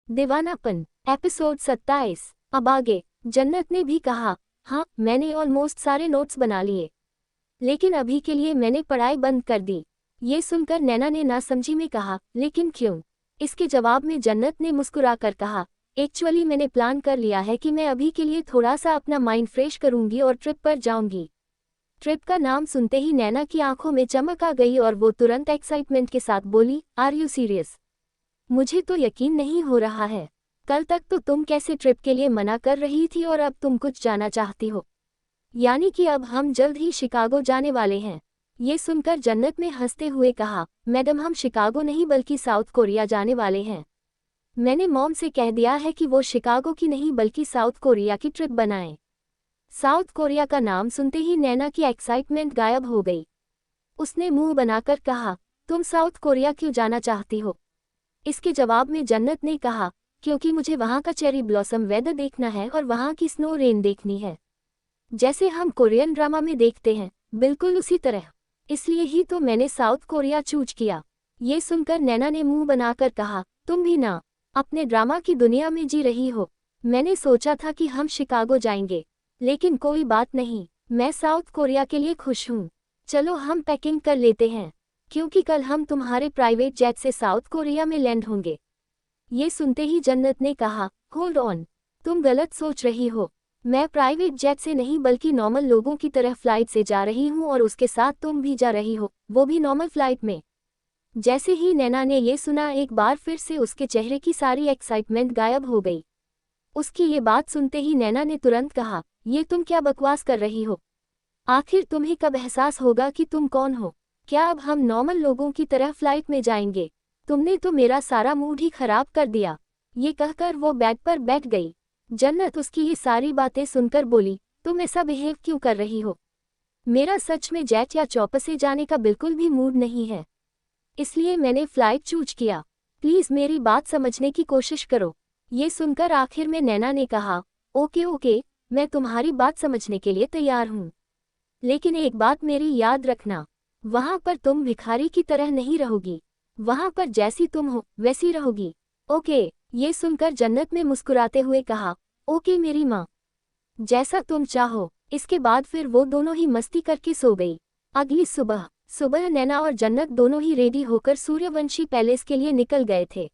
दीवानापन episode 27। अब आगे। जन्नत ने भी कहा, हाँ मैंने ऑलमोस्ट सारे नोट्स बना लिए, लेकिन अभी के लिए मैंने पढ़ाई बंद कर दी। ये सुनकर नैना ने नासमझी में कहा, लेकिन क्यों? इसके जवाब में जन्नत ने मुस्कुराकर कहा, एक्चुअली मैंने प्लान कर लिया है कि मैं अभी के लिए थोड़ा सा अपना माइंड फ्रेश करूंगी और ट्रिप पर जाऊंगी। ट्रिप का नाम सुनते ही नैना की आंखों में चमक आ गई और वो तुरंत एक्साइटमेंट के साथ बोली, आर यू सीरियस? मुझे तो यकीन नहीं हो रहा है। कल तक तो तुम कैसे ट्रिप के लिए मना कर रही थी और अब तुम कुछ जाना चाहती हो? यानी कि अब हम जल्द ही शिकागो जाने वाले हैं। ये सुनकर जन्नत ने हंसते हुए कहा, मैडम हम शिकागो नहीं बल्कि साउथ कोरिया जाने वाले हैं। मैंने मॉम से कह दिया है कि वो शिकागो की नहीं बल्कि साउथ कोरिया की ट्रिप बनाएं। साउथ कोरिया का नाम सुनते ही नैना की एक्साइटमेंट गायब हो गई। उसने मुंह बनाकर कहा, तुम साउथ कोरिया क्यों जाना चाहती हो? इसके जवाब में जन्नत ने कहा, क्योंकि मुझे वहाँ का चेरी ब्लॉसम वेदर देखना है और वहाँ की स्नो रेन देखनी है, जैसे हम कोरियन ड्रामा में देखते हैं, बिल्कुल उसी तरह। इसलिए ही तो मैंने साउथ कोरिया चूज किया। ये सुनकर नैना ने मुंह बनाकर कहा, तुम भी ना अपने ड्रामा की दुनिया में जी रही हो। मैंने सोचा था कि हम शिकागो जाएंगे, लेकिन कोई बात नहीं, मैं साउथ कोरिया के लिए खुश हूँ। चलो हम पैकिंग कर लेते हैं, क्योंकि कल हम तुम्हारे प्राइवेट जेट से साउथ कोरिया में लैंड होंगे। ये सुनते ही जन्नत ने कहा, होल्ड ऑन, तुम गलत सोच रही हो। मैं प्राइवेट जेट से नहीं बल्कि नॉर्मल लोगों की तरह फ्लाइट से जा रही हूँ और उसके साथ तुम भी जा रही हो, वो भी नॉर्मल फ्लाइट में। जैसे ही नैना ने ये सुना, एक बार फिर से उसके चेहरे की सारी एक्साइटमेंट गायब हो गई। उसकी ये बात सुनते ही नैना ने तुरंत कहा, ये तुम क्या बकवास कर रही हो? आखिर तुम्हें कब एहसास होगा कि तुम कौन हो? क्या अब हम नॉर्मल लोगों की तरह फ्लाइट में जाएंगे? तुमने तो मेरा सारा मूड ही खराब कर दिया। ये कहकर वो बेड पर बैठ गई। जन्नत उसकी ये सारी बातें सुनकर बोली, तुम ऐसा बिहेव क्यों कर रही हो? मेरा सच में जेट या चॉपर से जाने का बिल्कुल भी मूड नहीं है, इसलिए मैंने फ्लाइट चूज किया। प्लीज मेरी बात समझने की कोशिश करो। ये सुनकर आखिर में नैना ने कहा, ओके ओके, मैं तुम्हारी बात समझने के लिए तैयार हूँ, लेकिन एक बात मेरी याद रखना, वहाँ पर तुम भिखारी की तरह नहीं रहोगी। वहाँ पर जैसी तुम हो वैसी रहोगी, ओके? ये सुनकर जन्नत ने मुस्कुराते हुए कहा, ओके मेरी माँ, जैसा तुम चाहो। इसके बाद फिर वो दोनों ही मस्ती करके सो गई। अगली सुबह नैना और जन्नत दोनों ही रेडी होकर सूर्यवंशी पैलेस के लिए निकल गए थे।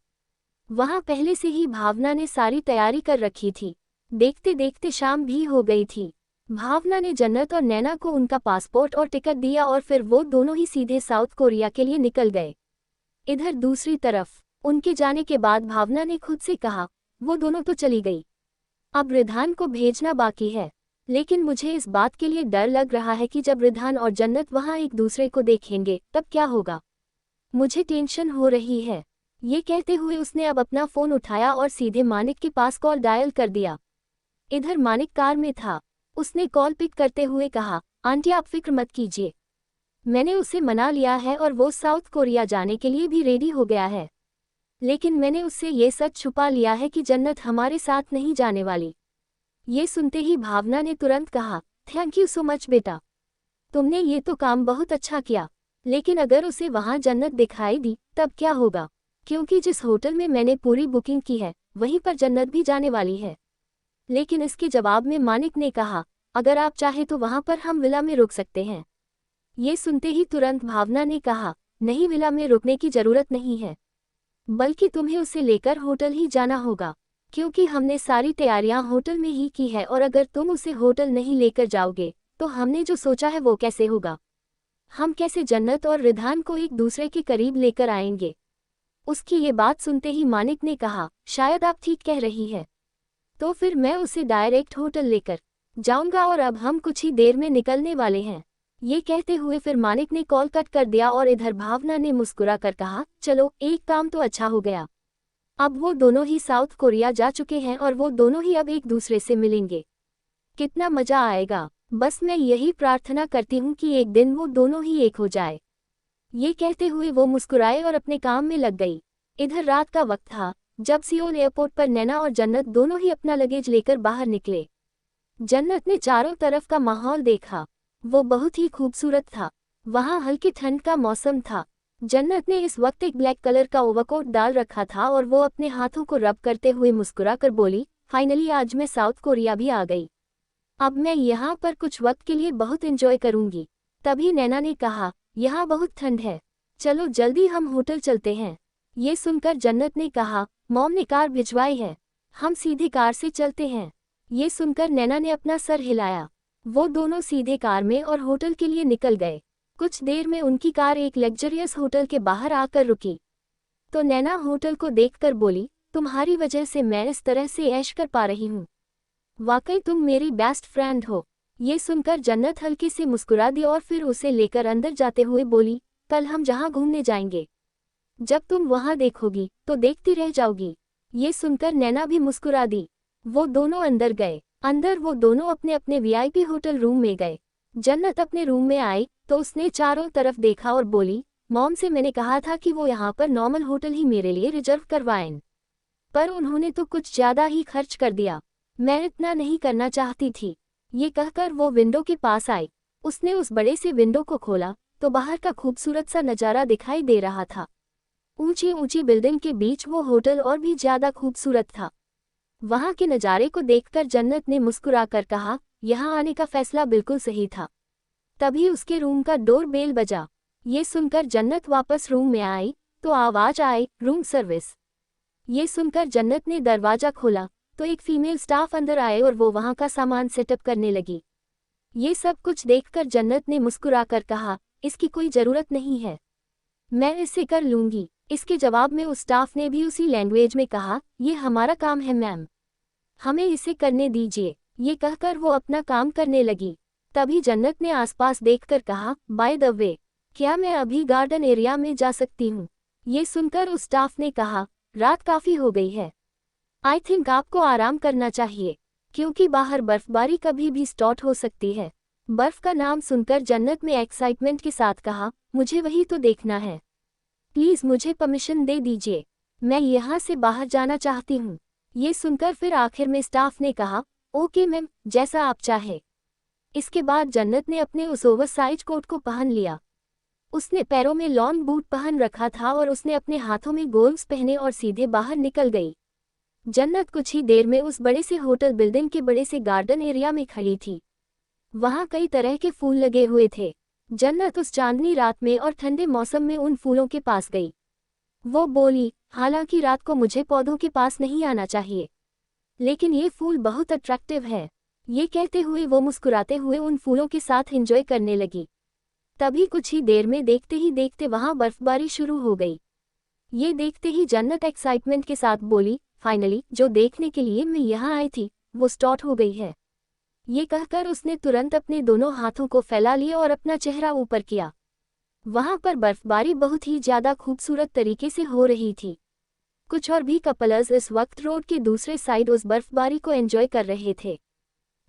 वहाँ पहले से ही भावना ने सारी तैयारी कर रखी थी। देखते देखते शाम भी हो गई थी। भावना ने जन्नत और नैना को उनका पासपोर्ट और टिकट दिया और फिर वो दोनों ही सीधे साउथ कोरिया के लिए निकल गए। इधर दूसरी तरफ उनके जाने के बाद भावना ने खुद से कहा, वो दोनों तो चली गई, अब रिधान को भेजना बाकी है। लेकिन मुझे इस बात के लिए डर लग रहा है कि जब रिधान और जन्नत वहाँ एक दूसरे को देखेंगे तब क्या होगा। मुझे टेंशन हो रही है। ये कहते हुए उसने अब अपना फ़ोन उठाया और सीधे मानिक के पास कॉल डायल कर दिया। इधर मानिक कार में था। उसने कॉल पिक करते हुए कहा, आंटी आप फिक्र मत कीजिए, मैंने उसे मना लिया है और वो साउथ कोरिया जाने के लिए भी रेडी हो गया है। लेकिन मैंने उससे ये सच छुपा लिया है कि जन्नत हमारे साथ नहीं जाने वाली। ये सुनते ही भावना ने तुरंत कहा, थैंक यू सो मच बेटा, तुमने ये तो काम बहुत अच्छा किया। लेकिन अगर उसे वहाँ जन्नत दिखाई दी तब क्या होगा? क्योंकि जिस होटल में मैंने पूरी बुकिंग की है वहीं पर जन्नत भी जाने वाली है। लेकिन इसके जवाब में मानिक ने कहा, अगर आप चाहे तो वहाँ पर हम विला में रुक सकते हैं। ये सुनते ही तुरंत भावना ने कहा, नहीं विला में रुकने की जरूरत नहीं है, बल्कि तुम्हें उसे लेकर होटल ही जाना होगा, क्योंकि हमने सारी तैयारियां होटल में ही की है और अगर तुम उसे होटल नहीं लेकर जाओगे तो हमने जो सोचा है वो कैसे होगा? हम कैसे जन्नत और रिधान को एक दूसरे के करीब लेकर आएंगे? उसकी ये बात सुनते ही मानिक ने कहा, शायद आप ठीक कह रही है, तो फिर मैं उसे डायरेक्ट होटल लेकर जाऊंगा और अब हम कुछ ही देर में निकलने वाले हैं। ये कहते हुए फिर मानिक ने कॉल कट कर दिया और इधर भावना ने मुस्कुरा कर कहा, चलो एक काम तो अच्छा हो गया, अब वो दोनों ही साउथ कोरिया जा चुके हैं और वो दोनों ही अब एक दूसरे से मिलेंगे। कितना मजा आएगा। बस मैं यही प्रार्थना करती हूँ कि एक दिन वो दोनों ही एक हो जाए। ये कहते हुए वो मुस्कुराए और अपने काम में लग गई। इधर रात का वक्त था जब सियोल एयरपोर्ट पर नैना और जन्नत दोनों ही अपना लगेज लेकर बाहर निकले। जन्नत ने चारों तरफ का माहौल देखा, वो बहुत ही खूबसूरत था। वहाँ हल्की ठंड का मौसम था, जन्नत ने इस वक्त एक ब्लैक कलर का ओवरकोट डाल रखा था और वो अपने हाथों को रब करते हुए मुस्कुरा कर बोली, फाइनली आज मैं साउथ कोरिया भी आ गई। अब मैं यहाँ पर कुछ वक्त के लिए बहुत एंजॉय करूंगी। तभी नैना ने कहा, यहाँ बहुत ठंड है, चलो जल्दी हम होटल चलते हैं। ये सुनकर जन्नत ने कहा, मॉम ने कार भिजवाई है, हम सीधे कार से चलते हैं। ये सुनकर नैना ने अपना सर हिलाया। वो दोनों सीधे कार में और होटल के लिए निकल गए। कुछ देर में उनकी कार एक लग्जरियस होटल के बाहर आकर रुकी। तो नैना होटल को देखकर बोली, तुम्हारी वजह से मैं इस तरह से ऐश कर पा रही हूँ। वाकई तुम मेरी बेस्ट फ्रेंड हो। ये सुनकर जन्नत हल्की से मुस्कुरा दी और फिर उसे लेकर अंदर जाते हुए बोली, कल हम जहाँ घूमने जाएंगे, जब तुम वहाँ देखोगी तो देखती रह जाओगी। ये सुनकर नैना भी मुस्कुरा दी। वो दोनों अंदर गए। अंदर वो दोनों अपने अपने वीआईपी होटल रूम में गए। जन्नत अपने रूम में आई तो उसने चारों तरफ देखा और बोली, मॉम से मैंने कहा था कि वो यहाँ पर नॉर्मल होटल ही मेरे लिए रिजर्व करवाएं, पर उन्होंने तो कुछ ज्यादा ही खर्च कर दिया। मैं इतना नहीं करना चाहती थी। ये कहकर वो विंडो के पास आई। उसने उस बड़े से विंडो को खोला तो बाहर का खूबसूरत सा नज़ारा दिखाई दे रहा था। ऊंची ऊंची बिल्डिंग के बीच वो होटल और भी ज्यादा खूबसूरत था। वहां के नज़ारे को देखकर जन्नत ने मुस्कुराकर कहा, यहाँ आने का फैसला बिल्कुल सही था। तभी उसके रूम का डोर बेल बजा। ये सुनकर जन्नत वापस रूम में आई तो आवाज आई, रूम सर्विस। ये सुनकर जन्नत ने दरवाजा खोला तो एक फीमेल स्टाफ अंदर आए और वो वहां का सामान सेटअप करने लगी। ये सब कुछ देखकर जन्नत ने मुस्कुराकर कहा, इसकी कोई ज़रूरत नहीं है, मैं इसे कर लूंगी। इसके जवाब में उस स्टाफ ने भी उसी लैंग्वेज में कहा, ये हमारा काम है मैम, हमें इसे करने दीजिए। ये कहकर वो अपना काम करने लगी। तभी जन्नत ने आसपास देखकर कहा, बाय द वे, क्या मैं अभी गार्डन एरिया में जा सकती हूँ? ये सुनकर उस स्टाफ ने कहा, रात काफ़ी हो गई है, आई थिंक आपको आराम करना चाहिए, क्योंकि बाहर बर्फबारी कभी भी स्टार्ट हो सकती है। बर्फ का नाम सुनकर जन्नत में एक्साइटमेंट के साथ कहा, मुझे वही तो देखना है, प्लीज़ मुझे परमिशन दे दीजिए, मैं यहाँ से बाहर जाना चाहती हूँ। ये सुनकर फिर आखिर में स्टाफ ने कहा, ओके मैम, जैसा आप चाहे। इसके बाद जन्नत ने अपने उस ओवरसाइज कोट को पहन लिया। उसने पैरों में लॉन्ग बूट पहन रखा था और उसने अपने हाथों में ग्लोव्स पहने और सीधे बाहर निकल गई। जन्नत कुछ ही देर में उस बड़े से होटल बिल्डिंग के बड़े से गार्डन एरिया में खड़ी थी। वहाँ कई तरह के फूल लगे हुए थे। जन्नत उस चांदनी रात में और ठंडे मौसम में उन फूलों के पास गई। वो बोली, हालांकि रात को मुझे पौधों के पास नहीं आना चाहिए, लेकिन ये फूल बहुत अट्रैक्टिव है। ये कहते हुए वो मुस्कुराते हुए उन फूलों के साथ एंजॉय करने लगी। तभी कुछ ही देर में देखते ही देखते वहाँ बर्फबारी शुरू हो गई। ये देखते ही जन्नत एक्साइटमेंट के साथ बोली, फाइनली जो देखने के लिए मैं यहाँ आई थी वो स्टार्ट हो गई है। ये कहकर उसने तुरंत अपने दोनों हाथों को फैला लिया और अपना चेहरा ऊपर किया। वहाँ पर बर्फबारी बहुत ही ज़्यादा खूबसूरत तरीके से हो रही थी। कुछ और भी कपल्स इस वक्त रोड के दूसरे साइड उस बर्फबारी को एंजॉय कर रहे थे,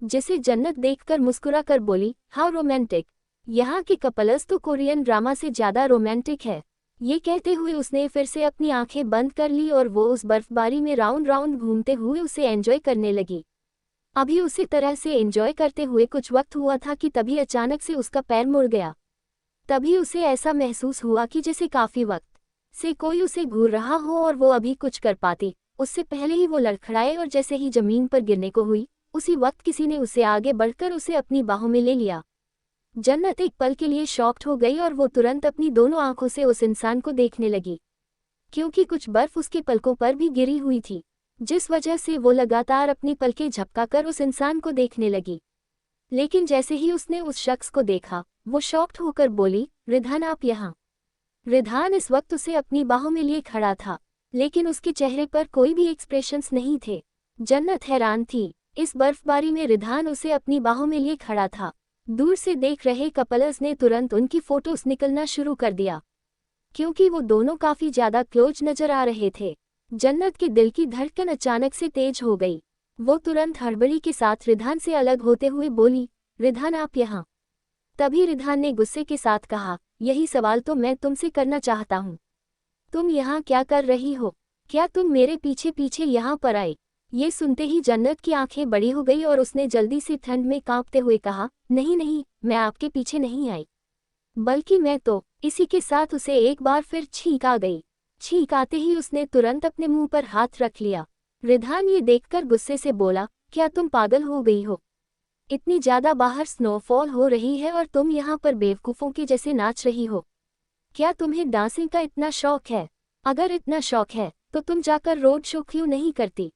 जिसे जन्नत देखकर मुस्कुरा कर बोली, हाउ रोमांटिक, यहाँ के कपल्स तो कोरियन ड्रामा से ज़्यादा रोमांटिक है। ये कहते हुए उसने फिर से अपनी आंखें बंद कर ली और वो उस बर्फबारी में राउंड राउंड घूमते हुए उसे एंजॉय करने लगी। अभी उसी तरह से एंजॉय करते हुए कुछ वक्त हुआ था कि तभी अचानक से उसका पैर मुड़ गया। तभी उसे ऐसा महसूस हुआ कि जैसे काफ़ी वक्त से कोई उसे घूर रहा हो और वो अभी कुछ कर पाती उससे पहले ही वो लड़खड़ाए और जैसे ही जमीन पर गिरने को हुई उसी वक्त किसी ने उसे आगे बढ़कर उसे अपनी बाहों में ले लिया। जन्नत एक पल के लिए शॉक्ड हो गई और वो तुरंत अपनी दोनों आंखों से उस इंसान को देखने लगी, क्योंकि कुछ बर्फ उसके पलकों पर भी गिरी हुई थी, जिस वजह से वो लगातार अपनी पलकें झपकाकर उस इंसान को देखने लगी। लेकिन जैसे ही उसने उस शख्स को देखा वो शॉक्ड होकर बोली, रिधान आप यहाँ। रिधान इस वक्त उसे अपनी बाहों में लिए खड़ा था, लेकिन उसके चेहरे पर कोई भी एक्सप्रेशंस नहीं थे। जन्नत हैरान थी। इस बर्फबारी में रिधान उसे अपनी बाहों में लिए खड़ा था। दूर से देख रहे कपल्स ने तुरंत उनकी फोटोज निकलना शुरू कर दिया, क्योंकि वो दोनों काफ़ी ज़्यादा क्लोज नजर आ रहे थे। जन्नत के दिल की धड़कन अचानक से तेज हो गई। वो तुरंत हड़बड़ी के साथ रिधान से अलग होते हुए बोली, रिधान आप यहाँ। तभी रिधान ने गुस्से के साथ कहा, यही सवाल तो मैं तुमसे करना चाहता हूँ, तुम यहाँ क्या कर रही हो? क्या तुम मेरे पीछे पीछे यहाँ पर आई? ये सुनते ही जन्नत की आंखें बड़ी हो गई और उसने जल्दी से ठंड में कांपते हुए कहा, नहीं नहीं, मैं आपके पीछे नहीं आई, बल्कि मैं तो। इसी के साथ उसे एक बार फिर छींक आ गई। छींक आते ही उसने तुरंत अपने मुंह पर हाथ रख लिया। रिधान ये देखकर गुस्से से बोला, क्या तुम पागल हो गई हो? इतनी ज्यादा बाहर स्नोफॉल हो रही है और तुम यहाँ पर बेवकूफों के जैसे नाच रही हो। क्या तुम्हें डांसिंग का इतना शौक है? अगर इतना शौक है तो तुम जाकर रोड शो क्यों नहीं करती?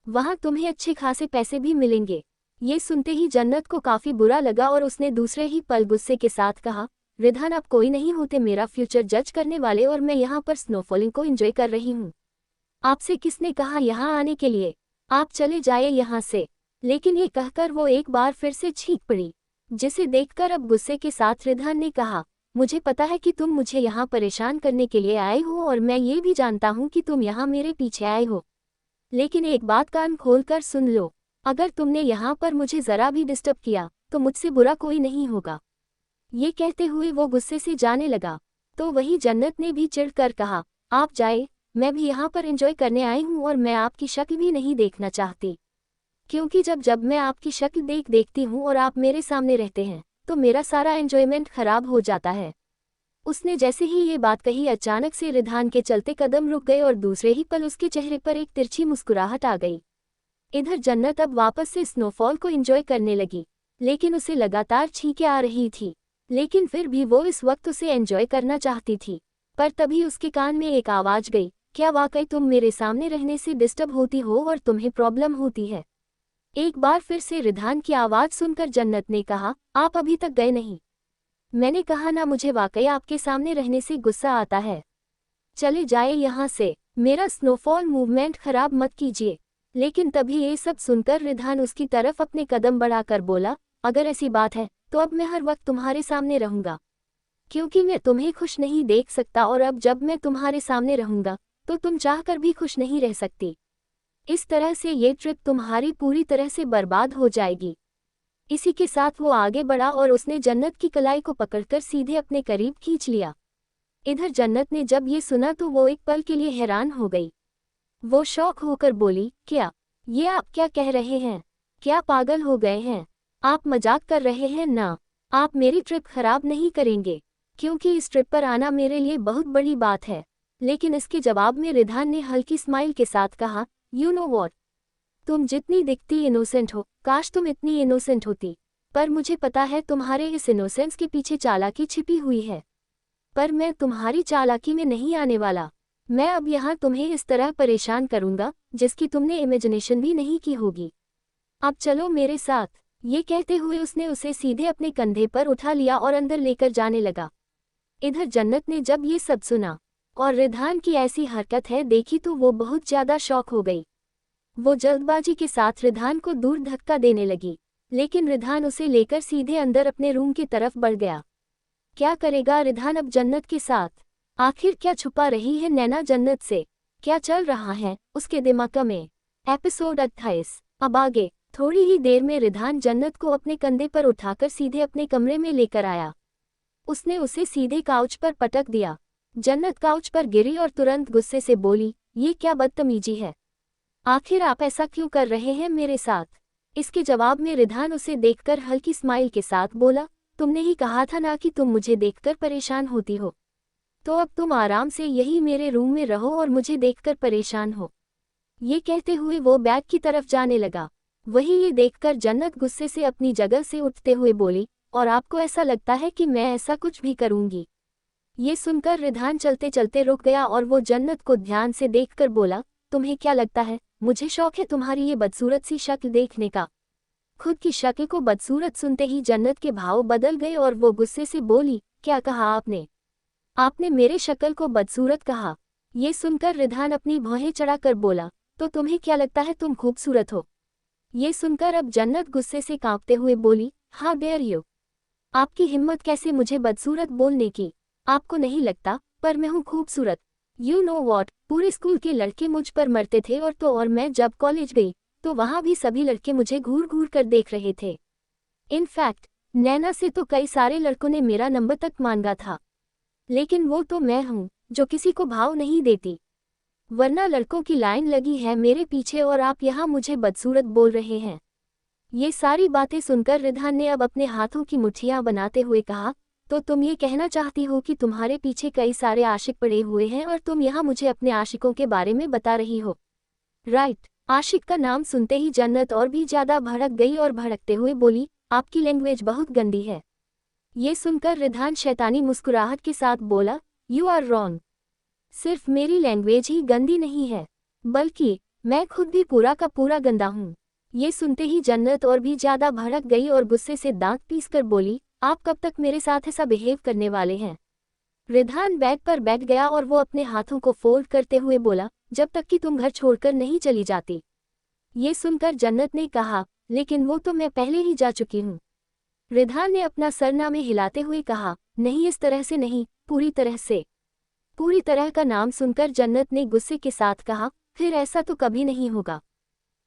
वहां तुम्हें अच्छे खासे पैसे भी मिलेंगे। ये सुनते ही जन्नत को काफी बुरा लगा और उसने दूसरे ही पल गुस्से के साथ कहा, रिधान आप कोई नहीं होते मेरा फ्यूचर जज करने वाले, और मैं यहाँ पर स्नोफॉलिंग को एंजॉय कर रही हूँ। आपसे किसने कहा यहाँ आने के लिए? आप चले जाइए यहाँ से। लेकिन ये कहकर वो एक बार फिर से छींक पड़ी, जिसे देखकर अब गुस्से के साथ रिधान ने कहा, मुझे पता है कि तुम मुझे यहाँ परेशान करने के लिए आए हो और मैं ये भी जानता हूँ कि तुम यहाँ मेरे पीछे आए हो। लेकिन एक बात कान खोलकर सुन लो, अगर तुमने यहाँ पर मुझे जरा भी डिस्टर्ब किया तो मुझसे बुरा कोई नहीं होगा। ये कहते हुए वो गुस्से से जाने लगा। तो वही जन्नत ने भी चिढ़कर कहा, आप जाए, मैं भी यहाँ पर एंजॉय करने आई हूँ और मैं आपकी शक्ल भी नहीं देखना चाहती। क्योंकि जब जब मैं आपकी शक्ल देखती हूँ और आप मेरे सामने रहते हैं तो मेरा सारा एंजॉयमेंट खराब हो जाता है। उसने जैसे ही ये बात कही अचानक से रिधान के चलते कदम रुक गए और दूसरे ही पल उसके चेहरे पर एक तिरछी मुस्कुराहट आ गई। इधर जन्नत अब वापस से स्नोफॉल को एंजॉय करने लगी, लेकिन उसे लगातार छींकें आ रही थी। लेकिन फिर भी वो इस वक्त उसे एंजॉय करना चाहती थी। पर तभी उसके कान में एक आवाज गई, क्या वाकई तुम मेरे सामने रहने से डिस्टर्ब होती हो और तुम्हें प्रॉब्लम होती है? एक बार फिर से रिधान की आवाज सुनकर जन्नत ने कहा, आप अभी तक गए नहीं? मैंने कहा ना, मुझे वाकई आपके सामने रहने से गुस्सा आता है। चले जाए यहाँ से, मेरा स्नोफॉल मूवमेंट खराब मत कीजिए। लेकिन तभी ये सब सुनकर रिधान उसकी तरफ अपने कदम बढ़ाकर बोला, अगर ऐसी बात है तो अब मैं हर वक्त तुम्हारे सामने रहूंगा, क्योंकि मैं तुम्हें खुश नहीं देख सकता और अब जब मैं तुम्हारे सामने रहूंगा तो तुम चाहकर भी खुश नहीं रह सकती। इस तरह से ये ट्रिप तुम्हारी पूरी तरह से बर्बाद हो जाएगी। इसी के साथ वो आगे बढ़ा और उसने जन्नत की कलाई को पकड़कर सीधे अपने करीब खींच लिया। इधर जन्नत ने जब ये सुना तो वो एक पल के लिए हैरान हो गई। वो शौक होकर बोली, क्या ये आप क्या कह रहे हैं? क्या पागल हो गए हैं? आप मजाक कर रहे हैं ना? आप मेरी ट्रिप खराब नहीं करेंगे, क्योंकि इस ट्रिप पर आना मेरे लिए बहुत बड़ी बात है। लेकिन इसके जवाब में रिधान ने हल्की स्माइल के साथ कहा, यू नो वॉट, तुम जितनी दिखती इनोसेंट हो, काश तुम इतनी इनोसेंट होती। पर मुझे पता है तुम्हारे इस इनोसेंस के पीछे चालाकी छिपी हुई है। पर मैं तुम्हारी चालाकी में नहीं आने वाला। मैं अब यहाँ तुम्हें इस तरह परेशान करूंगा जिसकी तुमने इमेजिनेशन भी नहीं की होगी। अब चलो मेरे साथ। ये कहते हुए उसने उसे सीधे अपने कंधे पर उठा लिया और अंदर लेकर जाने लगा। इधर जन्नत ने जब ये सब सुना और रिधान की ऐसी हरकत है देखी तो वो बहुत ज्यादा शॉक हो गई। वो जल्दबाजी के साथ रिधान को दूर धक्का देने लगी, लेकिन रिधान उसे लेकर सीधे अंदर अपने रूम की तरफ बढ़ गया। क्या करेगा रिधान अब जन्नत के साथ? आखिर क्या छुपा रही है नैना जन्नत से? क्या चल रहा है उसके दिमाग में? एपिसोड 28। अब आगे। थोड़ी ही देर में रिधान जन्नत को अपने कंधे पर उठाकर सीधे अपने कमरे में लेकर आया। उसने उसे सीधे काउच पर पटक दिया। जन्नत काउच पर गिरी और तुरंत गुस्से से बोली, ये क्या बदतमीजी है? आखिर आप ऐसा क्यों कर रहे हैं मेरे साथ? इसके जवाब में रिधान उसे देखकर हल्की स्माइल के साथ बोला, तुमने ही कहा था ना कि तुम मुझे देखकर परेशान होती हो, तो अब तुम आराम से यही मेरे रूम में रहो और मुझे देखकर परेशान हो। ये कहते हुए वो बैग की तरफ जाने लगा। वही ये देखकर जन्नत गुस्से से अपनी जगह से उठते हुए बोली, और आपको ऐसा लगता है कि मैं ऐसा कुछ भी करूंगी? ये सुनकर रिधान चलते चलते रुक गया और वो जन्नत को ध्यान से देखकर बोला, तुम्हें क्या लगता है मुझे शौक है तुम्हारी ये बदसूरत सी शक्ल देखने का? खुद की शक्ल को बदसूरत सुनते ही जन्नत के भाव बदल गए और वो गुस्से से बोली, क्या कहा आपने? आपने मेरे शक्ल को बदसूरत कहा? ये सुनकर रिधान अपनी भौहें चढ़ाकर बोला, तो तुम्हें क्या लगता है तुम खूबसूरत हो? ये सुनकर अब जन्नत गुस्से से कांपते हुए बोली, हाउ डेयर यू, आपकी हिम्मत कैसे मुझे बदसूरत बोलने की? आपको नहीं लगता पर मैं हूँ खूबसूरत? यू नो वॉट, पूरे स्कूल के लड़के मुझ पर मरते थे और मैं जब कॉलेज गई तो वहाँ भी सभी लड़के मुझे घूर घूर कर देख रहे थे। इनफैक्ट नैना से तो कई सारे लड़कों ने मेरा नंबर तक मांगा था। लेकिन वो तो मैं हूँ जो किसी को भाव नहीं देती, वरना लड़कों की लाइन लगी है मेरे पीछे और आप यहाँ मुझे बदसूरत बोल रहे हैं। ये सारी बातें सुनकर रिधान ने अब अपने हाथों की मुट्ठियां बनाते हुए कहा, तो तुम ये कहना चाहती हो कि तुम्हारे पीछे कई सारे आशिक पड़े हुए हैं और तुम यहाँ मुझे अपने आशिकों के बारे में बता रही हो? राइट। आशिक का नाम सुनते ही जन्नत और भी ज्यादा भड़क गई और भड़कते हुए बोली, आपकी लैंग्वेज बहुत गंदी है। ये सुनकर रिधान शैतानी मुस्कुराहट के साथ बोला, यू आर रॉन्ग। सिर्फ मेरी लैंग्वेज ही गंदी नहीं है, बल्कि मैं खुद भी पूरा का पूरा गंदा हूँ। ये सुनते ही जन्नत और भी ज्यादा भड़क गई और गुस्से से दांत पीसकर बोली, आप कब तक मेरे साथ ऐसा बिहेव करने वाले हैं? रिधान बेड पर बैठ गया और वो अपने हाथों को फोल्ड करते हुए बोला, जब तक कि तुम घर छोड़कर नहीं चली जाती। ये सुनकर जन्नत ने कहा, लेकिन वो तो मैं पहले ही जा चुकी हूँ। रिधान ने अपना सरनामे हिलाते हुए कहा, नहीं इस तरह से नहीं, पूरी तरह से। पूरी तरह का नाम सुनकर जन्नत ने गुस्से के साथ कहा, फिर ऐसा तो कभी नहीं होगा।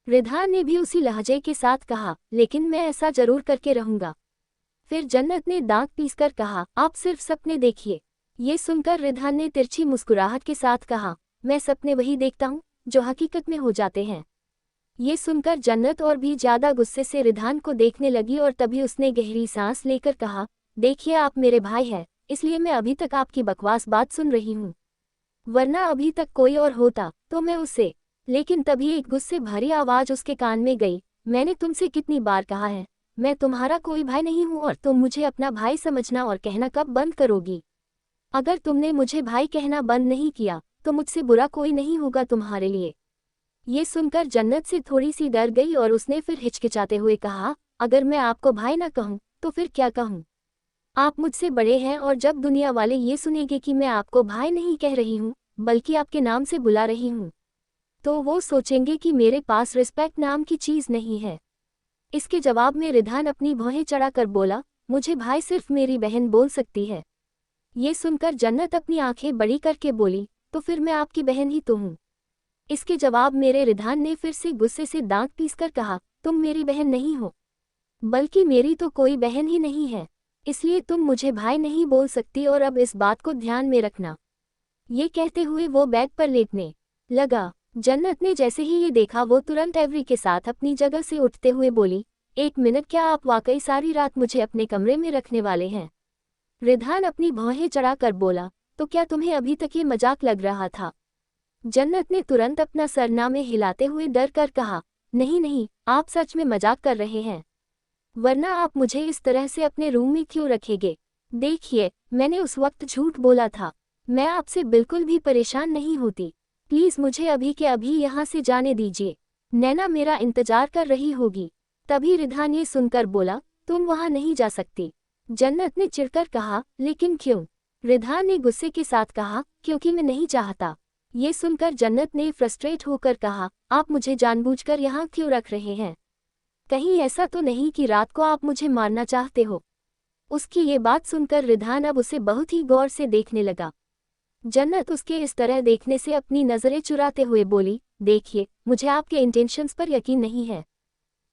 रिधान ने भी उसी लहजे के साथ कहा, लेकिन मैं ऐसा जरूर करके रहूंगा। फिर जन्नत ने दांत पीसकर कहा, आप सिर्फ सपने देखिए। ये सुनकर रिधान ने तिरछी मुस्कुराहट के साथ कहा, मैं सपने वही देखता हूँ जो हकीकत में हो जाते हैं। ये सुनकर जन्नत और भी ज्यादा गुस्से से रिधान को देखने लगी और तभी उसने गहरी सांस लेकर कहा, देखिए आप मेरे भाई हैं, इसलिए मैं अभी तक आपकी बकवास बात सुन रही हूँ, वरना अभी तक कोई और होता तो मैं उसे। लेकिन तभी एक गुस्से भरी आवाज उसके कान में गई, मैंने तुमसे कितनी बार कहा है, मैं तुम्हारा कोई भाई नहीं हूँ और तुम मुझे अपना भाई समझना और कहना कब बंद करोगी? अगर तुमने मुझे भाई कहना बंद नहीं किया तो मुझसे बुरा कोई नहीं होगा तुम्हारे लिए। ये सुनकर जन्नत से थोड़ी सी डर गई और उसने फिर हिचकिचाते हुए कहा, अगर मैं आपको भाई ना कहूँ तो फिर क्या कहूँ? आप मुझसे बड़े हैं और जब दुनिया वाले ये सुनेंगे कि मैं आपको भाई नहीं कह रही हूँ बल्कि आपके नाम से बुला रही हूँ, तो वो सोचेंगे कि मेरे पास रिस्पेक्ट नाम की चीज़ नहीं है। इसके जवाब में रिधान अपनी भौहें चढ़ाकर बोला, मुझे भाई सिर्फ मेरी बहन बोल सकती है। ये सुनकर जन्नत अपनी आंखें बड़ी करके बोली, तो फिर मैं आपकी बहन ही तो हूँ। इसके जवाब मेरे रिधान ने फिर से गुस्से से दांत पीसकर कहा, तुम मेरी बहन नहीं हो, बल्कि मेरी तो कोई बहन ही नहीं है, इसलिए तुम मुझे भाई नहीं बोल सकती और अब इस बात को ध्यान में रखना। ये कहते हुए वो बेड पर लेटने लगा। जन्नत ने जैसे ही ये देखा वो तुरंत एवरी के साथ अपनी जगह से उठते हुए बोली, एक मिनट, क्या आप वाकई सारी रात मुझे अपने कमरे में रखने वाले हैं? रिधान अपनी भौहें चढ़ाकर बोला, तो क्या तुम्हें अभी तक ये मजाक लग रहा था? जन्नत ने तुरंत अपना सरनामे हिलाते हुए डर कर कहा, नहीं नहीं, आप सच में मजाक कर रहे हैं, वरना आप मुझे इस तरह से अपने रूम में क्यों रखेंगे? देखिए, मैंने उस वक्त झूठ बोला था, मैं आपसे बिल्कुल भी परेशान नहीं होती, प्लीज मुझे अभी के अभी यहाँ से जाने दीजिए, नैना मेरा इंतजार कर रही होगी। तभी रिधान ये सुनकर बोला, तुम वहाँ नहीं जा सकती। जन्नत ने चिढ़कर कहा, लेकिन क्यों? रिधान ने गुस्से के साथ कहा, क्योंकि मैं नहीं चाहता। ये सुनकर जन्नत ने फ्रस्ट्रेट होकर कहा, आप मुझे जानबूझकर यहाँ क्यों रख रहे हैं? कहीं ऐसा तो नहीं कि रात को आप मुझे मारना चाहते हो? उसकी ये बात सुनकर रिधान अब उसे बहुत ही गौर से देखने लगा। जन्नत उसके इस तरह देखने से अपनी नज़रें चुराते हुए बोली, देखिए, मुझे आपके इंटेंशंस पर यकीन नहीं है।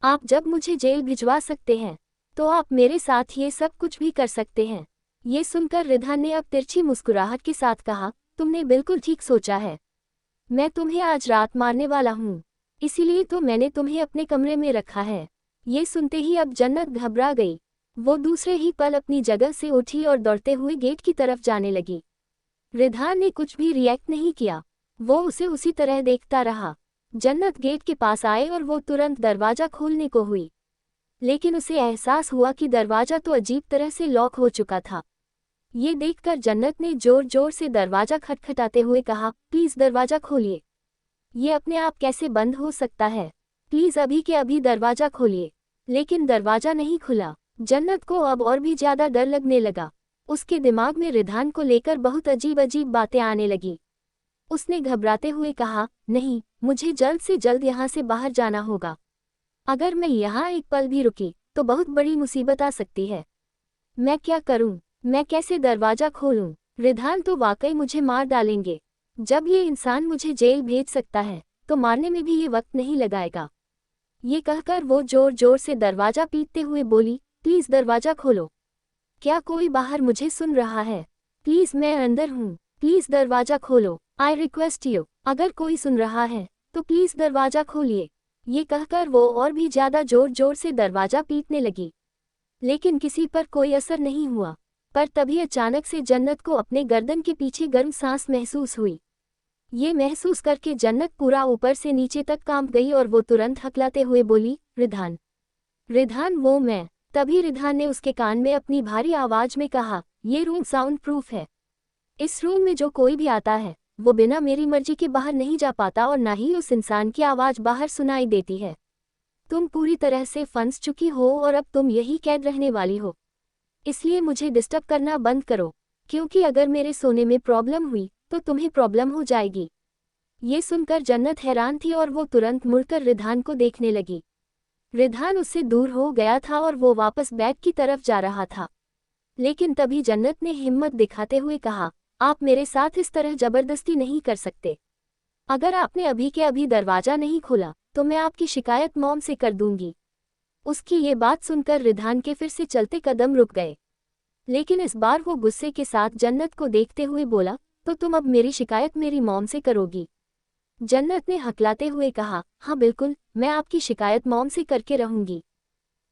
आप जब मुझे जेल भिजवा सकते हैं तो आप मेरे साथ ये सब कुछ भी कर सकते हैं। ये सुनकर रिधान ने अब तिरछी मुस्कुराहट के साथ कहा, तुमने बिल्कुल ठीक सोचा है, मैं तुम्हें आज रात मारने वाला हूँ, इसीलिए तो मैंने तुम्हें अपने कमरे में रखा है। ये सुनते ही अब जन्नत घबरा गई। वो दूसरे ही पल अपनी जगह से उठी और दौड़ते हुए गेट की तरफ जाने लगी। रिधान ने कुछ भी रिएक्ट नहीं किया, वो उसे उसी तरह देखता रहा। जन्नत गेट के पास आए और वो तुरंत दरवाजा खोलने को हुई, लेकिन उसे एहसास हुआ कि दरवाजा तो अजीब तरह से लॉक हो चुका था। ये देखकर जन्नत ने जोर जोर से दरवाजा खटखटाते हुए कहा, प्लीज दरवाजा खोलिए, ये अपने आप कैसे बंद हो सकता है? प्लीज अभी के अभी दरवाजा खोलिए। लेकिन दरवाजा नहीं खुला। जन्नत को अब और भी ज्यादा डर लगने लगा। उसके दिमाग में रिधान को लेकर बहुत अजीब अजीब बातें आने लगी। उसने घबराते हुए कहा, नहीं, मुझे जल्द से जल्द यहाँ से बाहर जाना होगा। अगर मैं यहाँ एक पल भी रुकी तो बहुत बड़ी मुसीबत आ सकती है। मैं क्या करूँ? मैं कैसे दरवाजा खोलूँ? रिधान तो वाकई मुझे मार डालेंगे। जब ये इंसान मुझे जेल भेज सकता है तो मारने में भी ये वक्त नहीं लगाएगा। ये कहकर वो जोर जोर से दरवाजा पीटते हुए बोली, प्लीज दरवाजा खोलो। क्या कोई बाहर मुझे सुन रहा है? प्लीज, मैं अंदर हूँ, प्लीज दरवाजा खोलो, आई रिक्वेस्ट यू। अगर कोई सुन रहा है तो प्लीज दरवाजा खोलिए। ये कहकर वो और भी ज्यादा जोर जोर से दरवाजा पीटने लगी, लेकिन किसी पर कोई असर नहीं हुआ। पर तभी अचानक से जन्नत को अपने गर्दन के पीछे गर्म सांस महसूस हुई। ये महसूस करके जन्नत पूरा ऊपर से नीचे तक कांप गई और वो तुरंत हकलाते हुए बोली, रिधान, रिधान वो मैं। तभी रिधान ने उसके कान में अपनी भारी आवाज में कहा, ये रूम साउंड प्रूफ है। इस रूम में जो कोई भी आता है वो बिना मेरी मर्जी के बाहर नहीं जा पाता और ना ही उस इंसान की आवाज बाहर सुनाई देती है। तुम पूरी तरह से फंस चुकी हो और अब तुम यही कैद रहने वाली हो। इसलिए मुझे डिस्टर्ब करना बंद करो, क्योंकि अगर मेरे सोने में प्रॉब्लम हुई तो तुम्हें प्रॉब्लम हो जाएगी। ये सुनकर जन्नत हैरान थी और वो तुरंत मुड़कर रिधान को देखने लगी। रिधान उससे दूर हो गया था और वो वापस बैग की तरफ जा रहा था। लेकिन तभी जन्नत ने हिम्मत दिखाते हुए कहा, आप मेरे साथ इस तरह जबरदस्ती नहीं कर सकते। अगर आपने अभी के अभी दरवाजा नहीं खोला तो मैं आपकी शिकायत मॉम से कर दूंगी। उसकी ये बात सुनकर रिधान के फिर से चलते कदम रुक गए। लेकिन इस बार वो गुस्से के साथ जन्नत को देखते हुए बोला, तो तुम अब मेरी शिकायत मेरी मॉम से करोगी? जन्नत ने हकलाते हुए कहा, हाँ बिल्कुल, मैं आपकी शिकायत मॉम से करके रहूंगी,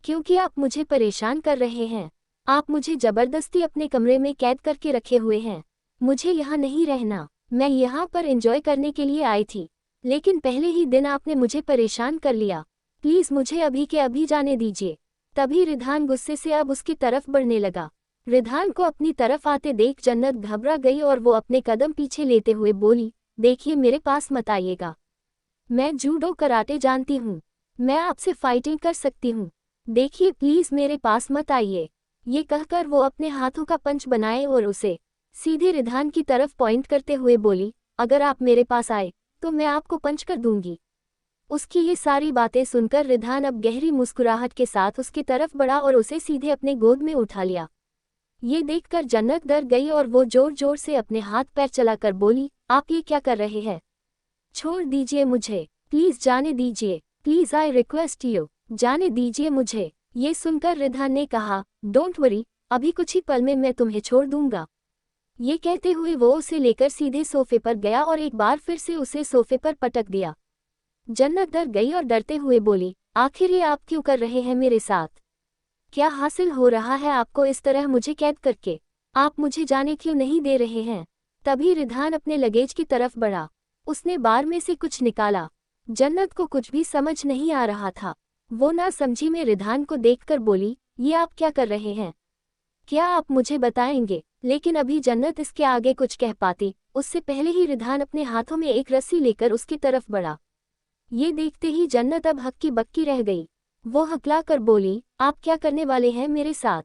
क्योंकि आप मुझे परेशान कर रहे हैं। आप मुझे जबरदस्ती अपने कमरे में कैद करके रखे हुए हैं। मुझे यहाँ नहीं रहना, मैं यहाँ पर एंजॉय करने के लिए आई थी, लेकिन पहले ही दिन आपने मुझे परेशान कर लिया। प्लीज़ मुझे अभी के अभी जाने दीजिए। तभी रिधान गुस्से से अब उसकी तरफ बढ़ने लगा। रिधान को अपनी तरफ आते देख जन्नत घबरा गई और वो अपने कदम पीछे लेते हुए बोली, देखिए मेरे पास मत आइएगा। मैं जूडो कराटे जानती हूँ, मैं आपसे फाइटिंग कर सकती हूँ। देखिए प्लीज़ मेरे पास मत आइए। ये कहकर वो अपने हाथों का पंच बनाए और उसे सीधे रिधान की तरफ पॉइंट करते हुए बोली, अगर आप मेरे पास आए तो मैं आपको पंच कर दूंगी। उसकी ये सारी बातें सुनकर रिधान अब गहरी मुस्कुराहट के साथ उसकी तरफ बढ़ा और उसे सीधे अपने गोद में उठा लिया। ये देखकर जन्नत डर गई और वो जोर जोर से अपने हाथ पैर चलाकर बोली, आप ये क्या कर रहे हैं? छोड़ दीजिए मुझे, प्लीज जाने दीजिए, प्लीज आई रिक्वेस्ट यू, जाने दीजिए मुझे। ये सुनकर रिधान ने कहा, डोंट वरी, अभी कुछ ही पल में मैं तुम्हें छोड़ दूंगा। ये कहते हुए वो उसे लेकर सीधे सोफे पर गया और एक बार फिर से उसे सोफे पर पटक दिया। जन्नत डर गई और डरते हुए बोली, आखिर ये आप क्यों कर रहे हैं मेरे साथ? क्या हासिल हो रहा है आपको इस तरह मुझे कैद करके? आप मुझे जाने क्यों नहीं दे रहे हैं? तभी रिधान अपने लगेज की तरफ बढ़ा। उसने बार में से कुछ निकाला। जन्नत को कुछ भी समझ नहीं आ रहा था। वो ना समझी में रिधान को देखकर बोली, ये आप क्या कर रहे हैं? क्या आप मुझे बताएंगे? लेकिन अभी जन्नत इसके आगे कुछ कह पाती उससे पहले ही रिधान अपने हाथों में एक रस्सी लेकर उसकी तरफ बढ़ा। ये देखते ही जन्नत अब हक्की बक्की रह गई। वो हकला कर बोली, आप क्या करने वाले हैं मेरे साथ?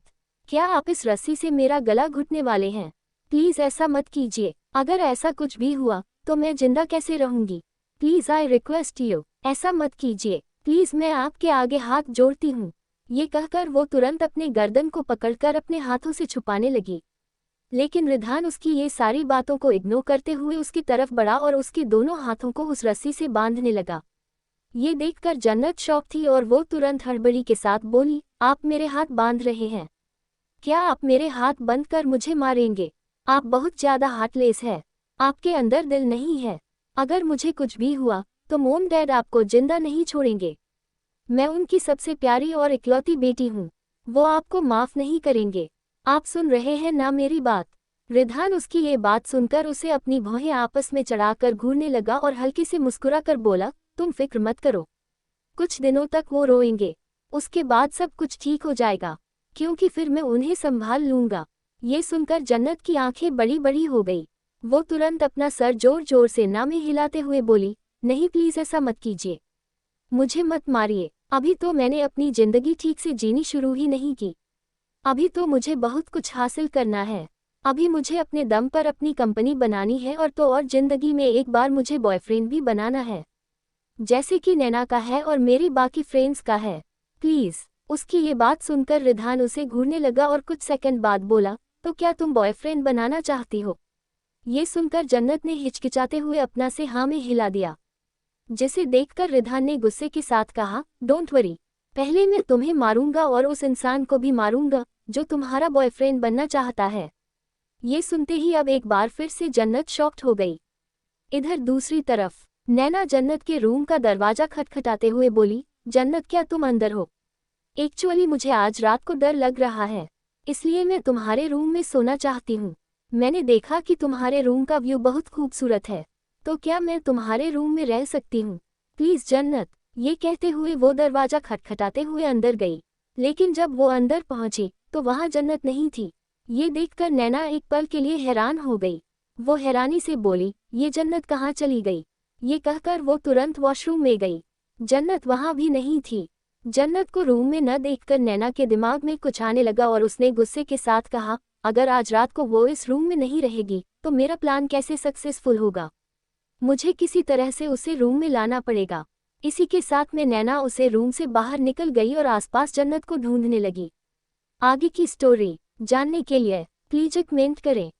क्या आप इस रस्सी से मेरा गला घुटने वाले हैं? प्लीज ऐसा मत कीजिए। अगर ऐसा कुछ भी हुआ तो मैं जिंदा कैसे रहूंगी? प्लीज आई रिक्वेस्ट यू, ऐसा मत कीजिए। प्लीज मैं आपके आगे हाथ जोड़ती हूँ। ये कहकर वो तुरंत अपने गर्दन को पकड़कर अपने हाथों से छुपाने लगी। लेकिन रिधान उसकी ये सारी बातों को इग्नोर करते हुए उसकी तरफ बढ़ा और उसके दोनों हाथों को उस रस्सी से बांधने लगा। ये देखकर जन्नत शॉक थी और वो तुरंत हड़बड़ी के साथ बोली, आप मेरे हाथ बांध रहे हैं? क्या आप मेरे हाथ बंद कर मुझे मारेंगे? आप बहुत ज्यादा हार्टलेस है। आपके अंदर दिल नहीं है। अगर मुझे कुछ भी हुआ तो मॉम डैड आपको जिंदा नहीं छोड़ेंगे। मैं उनकी सबसे प्यारी और इकलौती बेटी हूँ। वो आपको माफ नहीं करेंगे। आप सुन रहे हैं ना मेरी बात? रिधान उसकी ये बात सुनकर उसे अपनी भौहें आपस में चढ़ाकर घूरने लगा और हल्के से मुस्कुराकर बोला, तुम फिक्र मत करो। कुछ दिनों तक वो रोएंगे, उसके बाद सब कुछ ठीक हो जाएगा, क्योंकि फिर मैं उन्हें संभाल लूंगा। ये सुनकर जन्नत की आंखें बड़ी बड़ी हो गई। वो तुरंत अपना सर जोर जोर से ना में हिलाते हुए बोली, नहीं प्लीज ऐसा मत कीजिए। मुझे मत मारिए। अभी तो मैंने अपनी जिंदगी ठीक से जीनी शुरू ही नहीं की। अभी तो मुझे बहुत कुछ हासिल करना है। अभी मुझे अपने दम पर अपनी कंपनी बनानी है और जिंदगी में एक बार मुझे बॉयफ्रेंड भी बनाना है, जैसे कि नैना का है और मेरी बाकी फ्रेंड्स का है। प्लीज। उसकी ये बात सुनकर रिधान उसे घूरने लगा और कुछ सेकंड बाद बोला, तो क्या तुम बॉयफ्रेंड बनाना चाहती हो? ये सुनकर जन्नत ने हिचकिचाते हुए अपना से हाँ में हिला दिया, जिसे देखकर रिधान ने गुस्से के साथ कहा, डोंट वरी, पहले मैं तुम्हें मारूंगा और उस इंसान को भी मारूंगा जो तुम्हारा बॉयफ्रेंड बनना चाहता है। ये सुनते ही अब एक बार फिर से जन्नत शॉक्ड हो गई। इधर दूसरी तरफ नैना जन्नत के रूम का दरवाजा खटखटाते हुए बोली, जन्नत क्या तुम अंदर हो? एक्चुअली मुझे आज रात को डर लग रहा है। इसलिए मैं तुम्हारे रूम में सोना चाहती हूँ। मैंने देखा कि तुम्हारे रूम का व्यू बहुत खूबसूरत है, तो क्या मैं तुम्हारे रूम में रह सकती हूँ? प्लीज़ जन्नत। ये कहते हुए वो दरवाज़ा खटखटाते हुए अंदर गई। लेकिन जब वो अंदर पहुंची तो वहाँ जन्नत नहीं थी। ये देखकर नैना एक पल के लिए हैरान हो गई। वो हैरानी से बोली, ये जन्नत कहाँ चली गई? ये कहकर वो तुरंत वॉशरूम में गई। जन्नत वहाँ भी नहीं थी। जन्नत को रूम में न देखकर नैना के दिमाग में कुछ आने लगा और उसने गुस्से के साथ कहा, अगर आज रात को वो इस रूम में नहीं रहेगी तो मेरा प्लान कैसे सक्सेसफुल होगा? मुझे किसी तरह से उसे रूम में लाना पड़ेगा। इसी के साथ में नैना उसे रूम से बाहर निकल गई और आसपास जन्नत को ढूंढने लगी। आगे की स्टोरी जानने के लिए प्लीज कमेंट करें।